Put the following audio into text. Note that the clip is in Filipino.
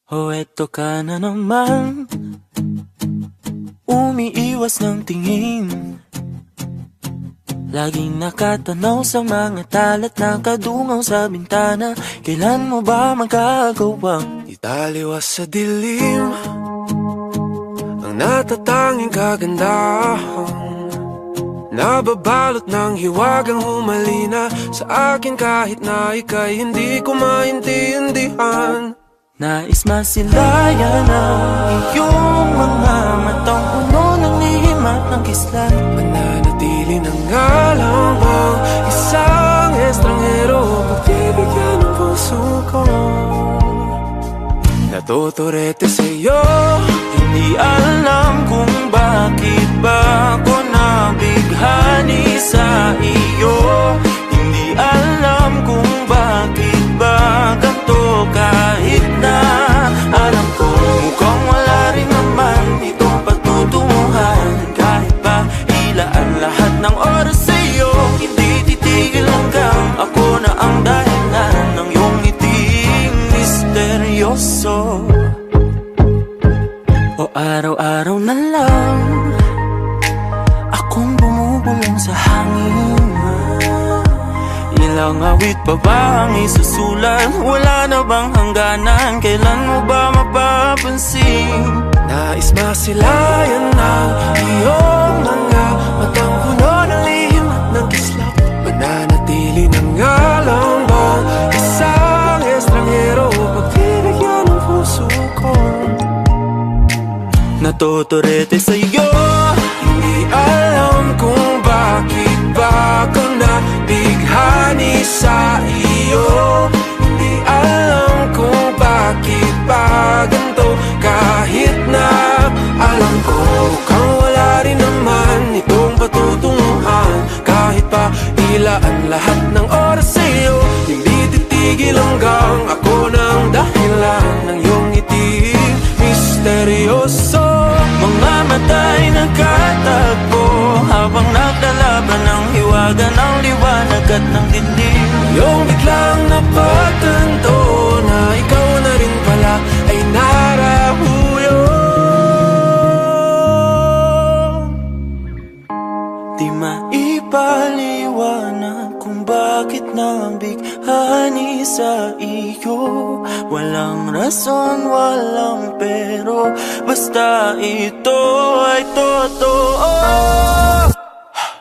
Oh, eto ka na naman, umiiwas ng tingin, laging nakatanaw sa mga talat na kadungaw sa bintana. Kailan mo ba magagawang italiwas sa dilim ang natatanging kagandahan, nababalot ng hiwagang humalina sa akin kahit na ika'y hindi ko maintindihan. Nais masilayan ang iyong mga matang puno ng lihim at ng kislan. Mananatili ng ngalang bang isang estranghero, pagbibigyan ng puso ko. Natuturete sa'yo, Hindi alam kung bakit ba ako nabighani sa iyo. Hindi alam kung bakit ba ganito, kahit na alam ko mukhang wala rin naman itong patutunguhan. Kahit pa ilaan lahat ng oras sa iyo, hindi titigil hanggang ako na ang dahilan ng iyong ngiting misteryoso. O araw-araw na lang akong bumubulong sa hangin. Ilang awit pa ba ang isusulat? Wala na bang hangganan? Kailan mo ba mapapansin? nais masilayan ng iyong mga matang puno ng lihim at ng kislap. Mananatili ng ngalang bang isang estranghero, pagbibigyan ng puso ko. Natuturete sa'yo, Hindi alam kung bakit ba ako nabighani sa iyo. Hindi alam kung bakit ba ganito, kahit na alam ko mukhang wala rin naman itong patutunguhan. Kahit pa ilaan lahat ng oras sa iyo, hindi titigil hanggang ako ng dahilan ng iyong ngiting misteryoso. mga mata'y nagkatagpo habang naglalaban ng hiwaga ng liwanag at ng dilim. Yung biglang napatanto na ikaw na rin pala ay narahuyo. Di maipaliwanag kung bakit nabighani sa iyo. Walang rason, walang pero, basta ito ay totoo.